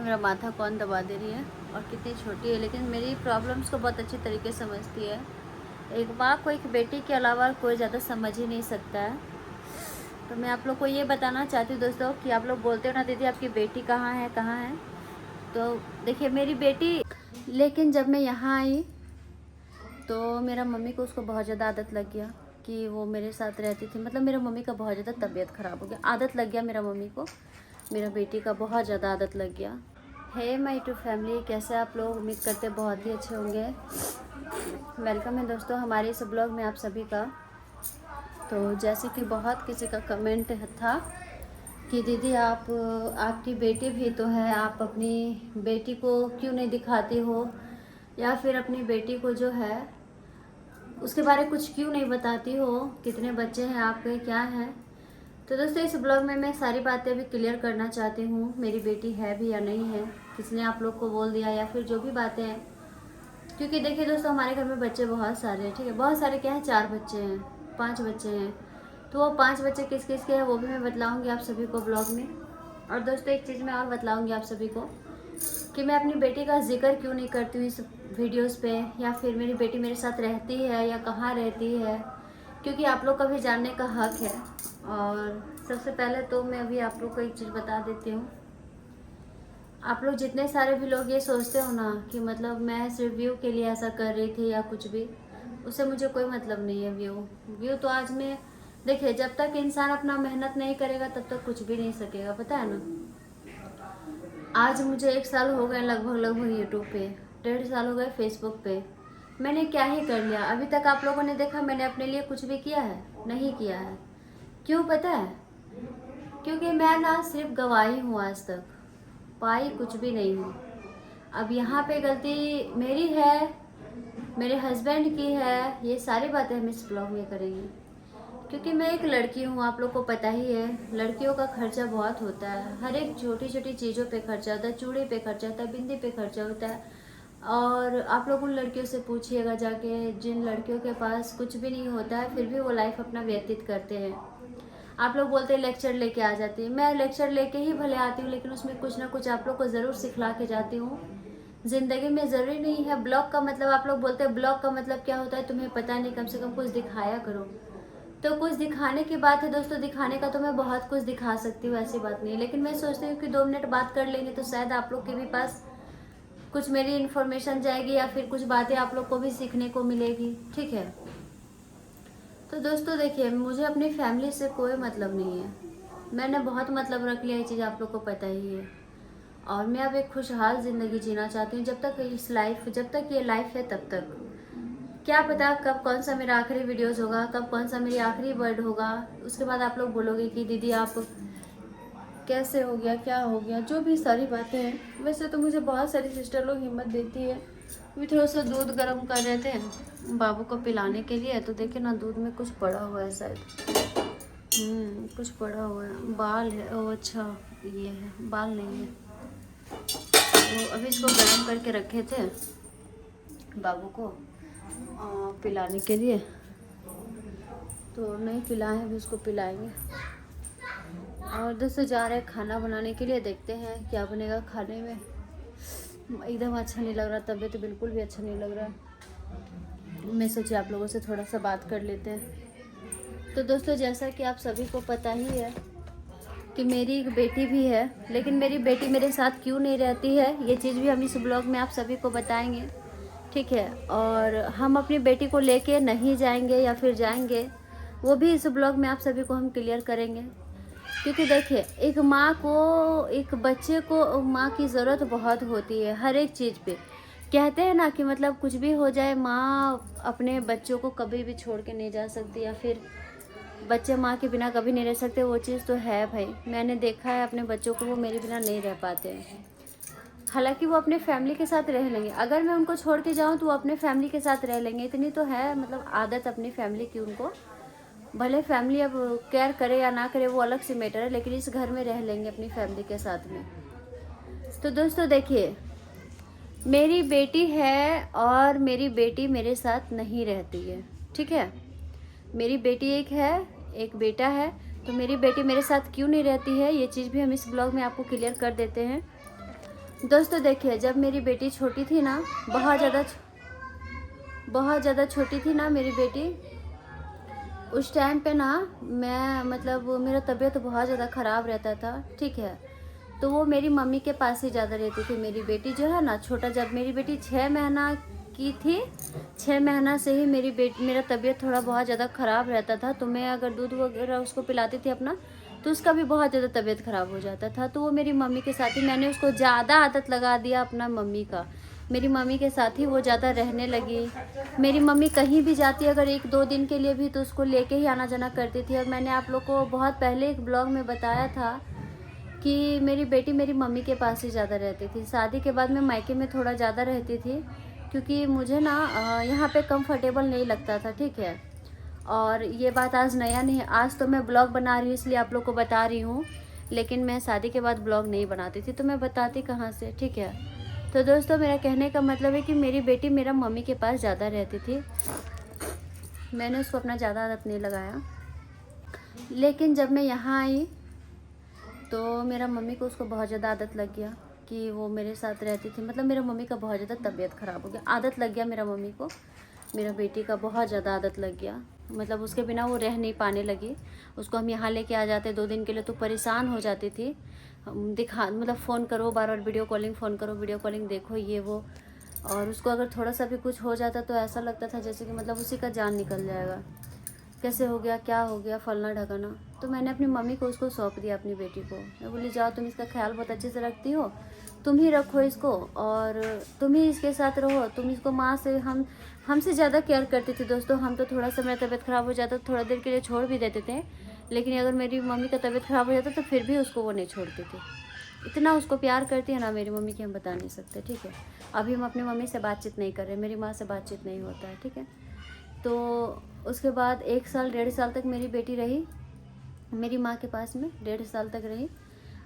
मेरा माथा कौन दबा दे रही है और कितनी छोटी है, लेकिन मेरी प्रॉब्लम्स को बहुत अच्छी तरीके से समझती है। एक माँ को एक बेटी के अलावा कोई ज़्यादा समझ ही नहीं सकता है। तो मैं आप लोग को ये बताना चाहती हूँ दोस्तों कि आप लोग बोलते हो ना दीदी आपकी बेटी कहाँ है कहाँ है। तो देखिए मेरी बेटी, लेकिन जब मैं यहाँ आई तो मेरा मम्मी को उसको बहुत ज़्यादा आदत लग गया कि वो मेरे साथ रहती थी। मतलब मेरा मम्मी का बहुत ज़्यादा तबीयत ख़राब हो गया, आदत लग गया मेरा मम्मी को, मेरा बेटी का बहुत ज़्यादा आदत लग गया। हे माय यूट्यूब फैमिली, कैसे आप लोग? उम्मीद करते बहुत ही अच्छे होंगे। वेलकम है दोस्तों हमारे इस ब्लॉग में आप सभी का। तो जैसे कि बहुत किसी का कमेंट था कि दीदी आपकी बेटी भी तो है, आप अपनी बेटी को क्यों नहीं दिखाती हो, या फिर अपनी बेटी को जो है उसके बारे में कुछ क्यों नहीं बताती हो, कितने बच्चे हैं आपके, क्या है। तो दोस्तों इस ब्लॉग में मैं सारी बातें अभी क्लियर करना चाहती हूँ, मेरी बेटी है भी या नहीं है, किसने आप लोग को बोल दिया, या फिर जो भी बातें हैं। क्योंकि देखिए दोस्तों हमारे घर में बच्चे बहुत सारे हैं, ठीक है, बहुत सारे क्या हैं, 4 बच्चे हैं, 5 बच्चे हैं। तो वो 5 बच्चे किस किस के हैं वो भी मैं बतलाऊँगी आप सभी को ब्लॉग में। और दोस्तों एक चीज़ मैं और बतलाऊँगी आप सभी को कि मैं अपनी बेटी का जिक्र क्यों नहीं करती हूँ इस वीडियोस पे, या फिर मेरी बेटी मेरे साथ रहती है या कहाँ रहती है, क्योंकि आप लोग का भी जानने का हक है। और सबसे पहले तो मैं अभी आप लोग को एक चीज़ बता देती हूँ। आप लोग जितने सारे भी लोग ये सोचते हो ना कि मतलब मैं सिर्फ व्यू के लिए ऐसा कर रही थी या कुछ भी, उससे मुझे कोई मतलब नहीं है। व्यू तो आज मैं, देखिए जब तक इंसान अपना मेहनत नहीं करेगा तब तक कुछ भी नहीं सकेगा, पता है ना। आज मुझे 1 साल हो गए लगभग यूट्यूब पे, 1.5 साल हो गए फेसबुक पे। मैंने क्या ही कर लिया? अभी तक आप लोगों ने देखा मैंने अपने लिए कुछ भी किया है? नहीं किया है। क्यों पता है? क्योंकि मैं ना सिर्फ गवाही हूँ, आज तक पाई कुछ भी नहीं हूँ। अब यहाँ पे गलती मेरी है, मेरे हस्बैंड की है, ये सारी बातें हम इस ब्लॉग में करेंगे। क्योंकि मैं एक लड़की हूँ, आप लोग को पता ही है लड़कियों का खर्चा बहुत होता है, हर एक छोटी छोटी चीज़ों पे खर्चा होता है, चूड़ी पे खर्चा होता है, बिंदी पे खर्चा होता है। और आप लोग उन लड़कियों से पूछिएगा जाके जिन लड़कियों के पास कुछ भी नहीं होता है फिर भी वो लाइफ अपना व्यतीत करते हैं। आप लोग बोलते हैं लेक्चर लेके आ जाती है, मैं लेक्चर लेके ही भले आती हूँ, लेकिन उसमें कुछ ना कुछ आप लोग को ज़रूर सिखला के जाती हूँ। ज़िंदगी में ज़रूरी नहीं है ब्लॉग का मतलब, आप लोग बोलते हैं ब्लॉग का मतलब क्या होता है तुम्हें पता नहीं, कम से कम कुछ दिखाया करो। तो कुछ दिखाने की बात है दोस्तों, दिखाने का तो मैं बहुत कुछ दिखा सकती हूँ, ऐसी बात नहीं है। लेकिन मैं सोचती हूँ कि 2 मिनट बात कर लेंगे तो शायद आप लोग के भी पास कुछ मेरी इन्फॉर्मेशन जाएगी, या फिर कुछ बातें आप लोग को भी सीखने को मिलेगी, ठीक है। तो दोस्तों देखिए मुझे अपनी फैमिली से कोई मतलब नहीं है, मैंने बहुत मतलब रख लिया, ये चीज़ आप लोग को पता ही है। और मैं अब एक खुशहाल ज़िंदगी जीना चाहती हूँ, जब तक ये लाइफ है तब तक। क्या पता कब कौन सा मेरा आखिरी वीडियोस होगा, कब कौन सा मेरी आखिरी वर्ड होगा, उसके बाद आप लोग बोलोगे कि दीदी आप कैसे हो गया, क्या हो गया, जो भी सारी बातें हैं। वैसे तो मुझे बहुत सारी सिस्टर लोग हिम्मत देती है। अभी थोड़ा सा दूध गर्म कर रहे थे बाबू को पिलाने के लिए, तो देखे ना दूध में कुछ पड़ा हुआ है शायद, कुछ पड़ा हुआ है, बाल है। ओ अच्छा ये है, बाल नहीं है। तो अभी इसको गर्म करके रखे थे बाबू को पिलाने के लिए, तो नहीं पिलाए, अभी उसको पिलाएंगे। और दोस्तों जा रहे हैं खाना बनाने के लिए, देखते हैं क्या बनेगा खाने में। एकदम अच्छा नहीं लग रहा, तबीयत बिल्कुल भी अच्छा नहीं लग रहा। मैं सोची आप लोगों से थोड़ा सा बात कर लेते हैं। तो दोस्तों जैसा कि आप सभी को पता ही है कि मेरी एक बेटी भी है, लेकिन मेरी बेटी मेरे साथ क्यों नहीं रहती है ये चीज़ भी हम इस ब्लॉग में आप सभी को बताएंगे, ठीक है। और हम अपनी बेटी को लेके नहीं जाएंगे या फिर जाएंगे, वो भी इस ब्लॉग में आप सभी को हम क्लियर करेंगे। क्योंकि देखिए एक माँ को, एक बच्चे को माँ की ज़रूरत बहुत होती है हर एक चीज़ पे। कहते हैं ना कि मतलब कुछ भी हो जाए माँ अपने बच्चों को कभी भी छोड़ के नहीं जा सकती, या फिर बच्चे माँ के बिना कभी नहीं रह सकते, वो चीज़ तो है भाई। मैंने देखा है अपने बच्चों को, वो मेरे बिना नहीं रह पाते हैं। हालांकि वो अपने फैमिली के साथ रह लेंगे, अगर मैं उनको छोड़ के जाऊँ तो वो अपने फैमिली के साथ रह लेंगे, इतनी तो है मतलब आदत अपनी फैमिली की उनको। भले फैमिली अब केयर करे या ना करे वो अलग से मैटर है, लेकिन इस घर में रह लेंगे अपनी फैमिली के साथ में। तो दोस्तों देखिए मेरी बेटी है और मेरी बेटी मेरे साथ नहीं रहती है, ठीक है। मेरी बेटी एक है, एक बेटा है। तो मेरी बेटी मेरे साथ क्यों नहीं रहती है ये चीज़ भी हम इस ब्लॉग में आपको क्लियर कर देते हैं। दोस्तों देखिए, जब मेरी बेटी छोटी थी ना, बहुत ज़्यादा छोटी थी ना मेरी बेटी, उस टाइम पे ना मैं मतलब मेरा तबीयत बहुत ज़्यादा ख़राब रहता था, ठीक है। तो वो मेरी मम्मी के पास ही ज़्यादा रहती थी। मेरी बेटी जो है ना छोटा, जब मेरी बेटी 6 महीना की थी, 6 महीना से ही मेरा तबीयत थोड़ा बहुत ज़्यादा ख़राब रहता था। तो मैं अगर दूध वगैरह उसको पिलाती थी अपना, तो उसका भी बहुत ज़्यादा तबीयत ख़राब हो जाता था। तो वो मेरी मम्मी के साथ ही, मैंने उसको ज़्यादा आदत लगा दिया अपना मम्मी का। मेरी मम्मी के साथ ही वो ज़्यादा रहने लगी। मेरी मम्मी कहीं भी जाती अगर 1-2 दिन के लिए भी, तो उसको लेके ही आना जाना करती थी। और मैंने आप लोग को बहुत पहले एक ब्लॉग में बताया था कि मेरी बेटी मेरी मम्मी के पास ही ज़्यादा रहती थी। शादी के बाद मैं मायके में थोड़ा ज़्यादा रहती थी, क्योंकि मुझे ना यहाँ पे कंफर्टेबल नहीं लगता था, ठीक है। और ये बात आज नया नहीं है, आज तो मैं ब्लॉग बना रही हूँ इसलिए आप लोग को बता रही हूँ, लेकिन मैं शादी के बाद ब्लॉग नहीं बनाती थी, तो मैं बताती कहाँ से, ठीक है। तो दोस्तों मेरा कहने का मतलब है कि मेरी बेटी मेरा मम्मी के पास ज़्यादा रहती थी। मैंने उसको अपना ज़्यादा आदत नहीं लगाया, लेकिन जब मैं यहाँ आई तो मेरा मम्मी को उसको बहुत ज़्यादा आदत लग गया कि वो मेरे साथ रहती थी। मतलब मेरा मम्मी का बहुत ज़्यादा तबीयत ख़राब हो गया, आदत लग गया मेरा मम्मी को, मेरा बेटी का बहुत ज़्यादा आदत लग गया। मतलब उसके बिना वो रह नहीं पाने लगी। उसको हम यहाँ लेके आ जाते 2 दिन के लिए तो परेशान हो जाती थी। मतलब फ़ोन करो, बार बार वीडियो कॉलिंग, फ़ोन करो, वीडियो कॉलिंग देखो, ये वो। और उसको अगर थोड़ा सा भी कुछ हो जाता तो ऐसा लगता था जैसे कि मतलब उसी का जान निकल जाएगा, कैसे हो गया, क्या हो गया, फलना ढकाना। तो मैंने अपनी मम्मी को उसको सौंप दिया, अपनी बेटी को। मैं बोली जाओ, तुम इसका ख्याल बहुत अच्छे से रखती हो, तुम ही रखो इसको और तुम ही इसके साथ रहो। तुम इसको माँ से, हमसे ज़्यादा केयर करती थी दोस्तों। हम तो थोड़ा सा मेरा तबीयत ख़राब हो जाता तो थोड़ा देर के लिए छोड़ भी देते थे, लेकिन अगर मेरी मम्मी का तबीयत ख़राब हो जाता तो फिर भी उसको वो नहीं छोड़ती थी। इतना उसको प्यार करती है ना मेरी मम्मी की, हम बता नहीं सकते, ठीक है। अभी हम अपनी मम्मी से बातचीत नहीं कर रहे, मेरी माँ से बातचीत नहीं होता है, ठीक है। तो उसके बाद 1 साल 1.5 साल तक मेरी बेटी रही मेरी माँ के पास में, 1.5 साल तक रही।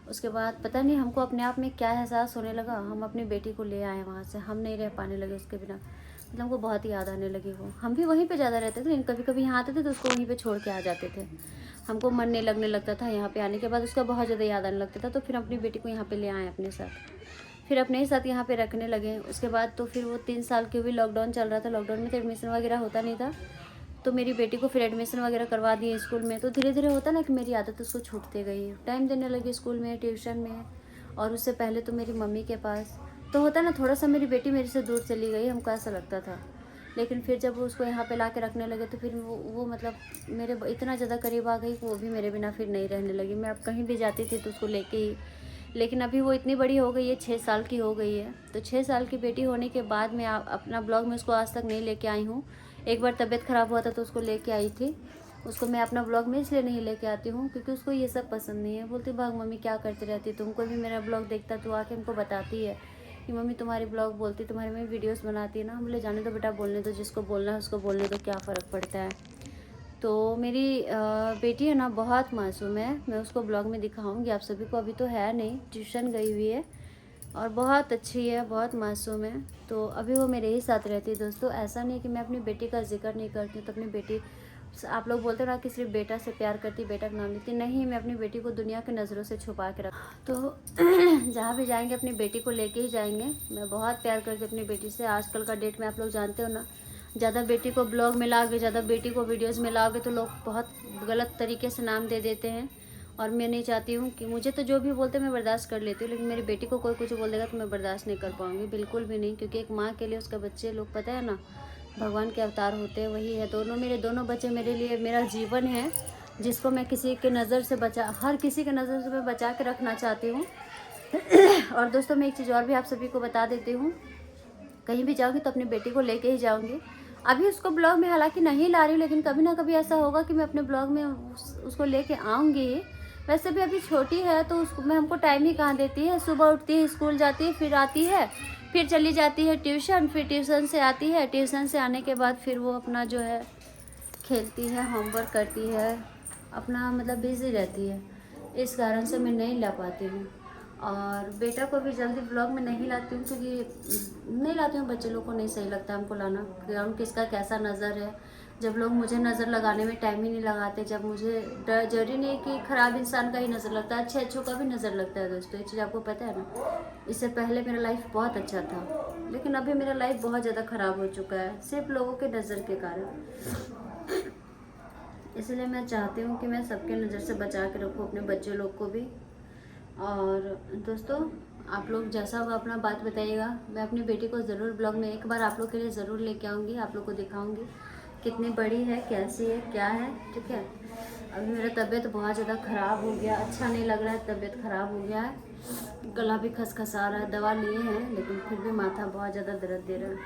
उसके बाद पता नहीं हमको अपने आप में क्या एहसास होने लगा, हम अपनी बेटी को ले आए वहाँ से। हम नहीं रह पाने लगे उसके बिना, मतलब हमको बहुत ही याद आने लगी वो। हम भी वहीं पे ज़्यादा रहते थे, लेकिन कभी कभी यहाँ आते थे तो उसको वहीं पे छोड़ के आ जाते थे। हमको मन नहीं लगने लगता था यहाँ पे आने के बाद, उसका बहुत ज़्यादा याद आने लगता था। तो फिर अपनी बेटी को यहाँ पे ले आए अपने साथ, फिर अपने ही साथ यहाँ पे रखने लगे। उसके बाद तो फिर वो 3 साल की हुई, लॉकडाउन चल रहा था, लॉकडाउन में तो एडमिशन वगैरह होता नहीं था। तो मेरी बेटी को फिर एडमिशन वगैरह करवा दिए स्कूल में। तो धीरे धीरे होता ना कि मेरी आदत उसको छूटती गई, टाइम देने लगी स्कूल में, ट्यूशन में, और उससे पहले तो मेरी मम्मी के पास। तो होता ना थोड़ा सा मेरी बेटी मेरे से दूर चली गई, हमको ऐसा लगता था। लेकिन फिर जब उसको यहाँ पे ला के रखने लगे तो फिर वो मतलब मेरे इतना ज़्यादा करीब आ गई कि वो भी मेरे बिना फिर नहीं रहने लगी। मैं अब कहीं भी जाती थी तो उसको लेके ही, लेकिन अभी वो इतनी बड़ी हो गई है, 6 साल की हो गई है। तो 6 साल की बेटी होने के बाद मैं अपना ब्लॉग में उसको आज तक नहीं लेके आई हूँ। एक बार तबीयत ख़राब हुआ था तो उसको लेके आई थी। उसको मैं अपना ब्लॉग में इसलिए नहीं लेके आती हूँ क्योंकि उसको ये सब पसंद नहीं है। बोलती भाग मम्मी क्या करती रहती, तुमको भी मेरा ब्लॉग देखता तो आके हमको बताती है कि मम्मी तुम्हारी ब्लॉग बोलती, तुम्हारी मम्मी वीडियोस बनाती है ना। हम बोले जाने दो बेटा, बोलने दो, जिसको बोलना है उसको बोलने दो, क्या फ़र्क पड़ता है। तो मेरी बेटी है ना बहुत मासूम है, मैं उसको ब्लॉग में दिखाऊंगी आप सभी को। अभी तो है नहीं, ट्यूशन गई हुई है और बहुत अच्छी है, बहुत मासूम है। तो अभी वो मेरे ही साथ रहती है दोस्तों। ऐसा नहीं कि मैं अपनी बेटी का जिक्र नहीं करती हूँ। तो अपनी बेटी, आप लोग बोलते हो ना कि सिर्फ बेटा से प्यार करती, बेटा का नाम लेती, नहीं, मैं अपनी बेटी को दुनिया की नज़रों से छुपा के रख। तो जहाँ भी जाएंगे अपनी बेटी को लेके ही जाएंगे। मैं बहुत प्यार करती हूँ अपनी बेटी से। आजकल का डेट में आप लोग जानते हो ना, ज़्यादा बेटी को ब्लॉग में लाओगे, ज़्यादा बेटी को वीडियोज़ में लाओगे तो लोग बहुत गलत तरीके से नाम दे देते हैं। और मैं नहीं चाहती हूँ कि, मुझे तो जो भी बोलते मैं बर्दाश्त कर लेती हूँ, लेकिन मेरी बेटी को कोई कुछ बोल देगा तो मैं बर्दाश्त नहीं कर पाऊँगी, बिल्कुल भी नहीं। क्योंकि एक माँ के लिए उसका बच्चे, लोग पता है ना, भगवान के अवतार होते हैं, वही है। मेरे दोनों बच्चे मेरे लिए मेरा जीवन है, जिसको मैं किसी के नज़र से हर किसी के नज़र से मैं बचा के रखना चाहती हूँ। और दोस्तों मैं एक चीज़ और भी आप सभी को बता देती हूँ, कहीं भी जाऊँगी तो अपनी बेटी को लेके ही जाऊँगी। अभी उसको ब्लॉग में हालांकि नहीं ला रही हूँ, लेकिन कभी ना कभी ऐसा होगा कि मैं अपने ब्लॉग में उसको लेके आऊँगी ही। वैसे भी अभी छोटी है तो उसको मैं, हमको टाइम ही कहाँ देती है। सुबह उठती है, स्कूल जाती है, फिर आती है, फिर चली जाती है ट्यूशन, फिर ट्यूशन से आती है, ट्यूशन से आने के बाद फिर वो अपना जो है खेलती है, होमवर्क करती है, अपना मतलब बिज़ी रहती है। इस कारण से मैं नहीं ला पाती हूँ। और बेटा को भी जल्दी ब्लॉग में नहीं लाती हूँ क्योंकि नहीं लाती हूँ, बच्चे लोग को नहीं सही लगता हमको लाना, क्योंकि किसका कैसा नज़र है। जब लोग मुझे नज़र लगाने में टाइम ही नहीं लगाते, जब मुझे जरूरी नहीं कि ख़राब इंसान का ही नज़र लगता है, अच्छे अच्छों का भी नज़र लगता है दोस्तों, ये चीज़ आपको पता है ना। इससे पहले मेरा लाइफ बहुत अच्छा था, लेकिन अभी मेरा लाइफ बहुत ज़्यादा ख़राब हो चुका है सिर्फ लोगों के नज़र के कारण। इसलिए मैं चाहती हूँ कि मैं सबके नज़र से बचा के रखूँ, अपने बच्चे लोग को भी। और दोस्तों आप लोग जैसा होगा अपना बात बताइएगा। मैं अपनी बेटी को ज़रूर ब्लॉग में एक बार आप लोग के लिए ज़रूर लेके आऊँगी, आप लोग को दिखाऊँगी कितनी बड़ी है, कैसी है, क्या है, ठीक है। अभी मेरा तबीयत बहुत ज़्यादा ख़राब हो गया, अच्छा नहीं लग रहा है, तबीयत ख़राब हो गया है, गला भी खसखसा रहा है, दवा लिए हैं लेकिन फिर भी माथा बहुत ज़्यादा दर्द दे रहा है।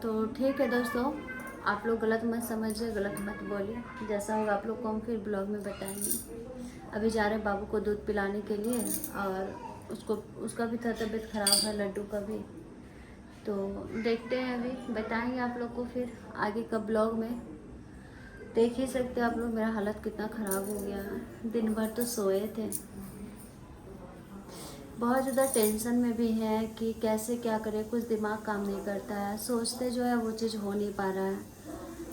तो ठीक है दोस्तों, आप लोग गलत मत समझिए, गलत मत बोलिए, जैसा होगा आप लोग को हम फिर ब्लॉग में बताएंगे। अभी जा रहे हैं बाबू को दूध पिलाने के लिए, और उसका भी तबीयत ख़राब है, लड्डू का भी। तो देखते हैं, अभी बताएंगे आप लोग को फिर आगे का ब्लॉग में। देख ही सकते हैं आप लोग मेरा हालत कितना ख़राब हो गया है, दिन भर तो सोए थे, बहुत ज़्यादा टेंशन में भी है कि कैसे क्या करें, कुछ दिमाग काम नहीं करता है, सोचते जो है वो चीज़ हो नहीं पा रहा है,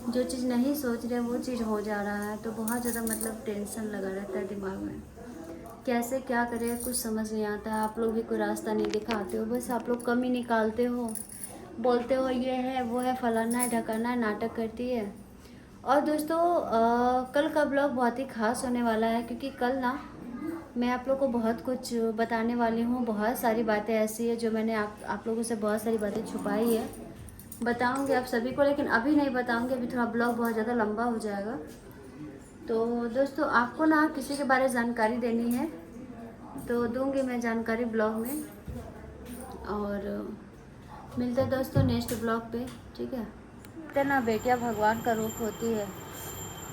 जो चीज़ नहीं सोच रहे वो चीज़ हो जा रहा है। तो बहुत ज़्यादा मतलब टेंशन लगा रहता है दिमाग में, कैसे क्या करें कुछ समझ नहीं आता है। आप लोग भी कोई रास्ता नहीं दिखाते हो, बस आप लोग कम ही निकालते हो, बोलते हो ये है वो है, फलाना है ढकाना है, नाटक करती है। और दोस्तों कल का ब्लॉग बहुत ही ख़ास होने वाला है, क्योंकि कल ना मैं आप लोग को बहुत कुछ बताने वाली हूँ। बहुत सारी बातें ऐसी है जो मैंने आप लोगों से बहुत सारी बातें छुपाई है, बताऊँगी आप सभी को, लेकिन अभी नहीं बताऊँगी, अभी थोड़ा ब्लॉग बहुत ज़्यादा लंबा हो जाएगा। तो दोस्तों आपको ना किसी के बारे में जानकारी देनी है तो दूंगी मैं जानकारी ब्लॉग में, और मिलते हैं दोस्तों नेक्स्ट ब्लॉग पे, ठीक है। तो ना बेटियाँ भगवान का रूप होती है,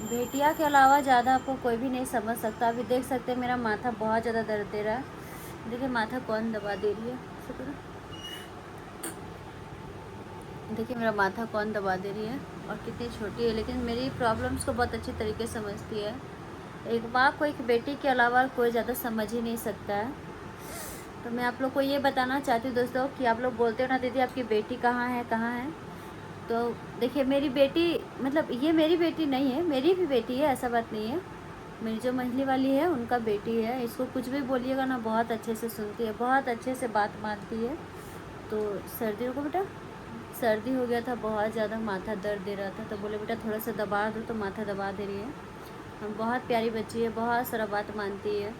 बेटियाँ के अलावा ज़्यादा आपको कोई भी नहीं समझ सकता। अभी देख सकते हैं मेरा माथा बहुत ज़्यादा दर्द दे रहा है, देखिए माथा कौन दबा दे रही है, शुक्र, देखिए मेरा माथा कौन दबा दे रही है, और कितनी छोटी है लेकिन मेरी प्रॉब्लम्स को बहुत अच्छी तरीके से समझती है। एक माँ को एक बेटी के अलावा कोई ज़्यादा समझ ही नहीं सकता है। तो मैं आप लोग को ये बताना चाहती हूँ दोस्तों कि आप लोग बोलते हो ना दीदी आपकी बेटी कहाँ है कहाँ है, तो देखिए मेरी बेटी, मतलब ये मेरी बेटी नहीं है, मेरी भी बेटी है, ऐसा बात नहीं है, मेरी जो मंझली वाली है उनका बेटी है। इसको कुछ भी बोलिएगा ना बहुत अच्छे से सुनती है, बहुत अच्छे से बात मानती है। तो सर्दी को बेटा, सर्दी हो गया था, बहुत ज़्यादा माथा दर्द दे रहा था, तो बोले बेटा थोड़ा सा दबा दो, तो माथा दबा दे रही है। हम बहुत प्यारी बच्ची है, बहुत सारा बात मानती है।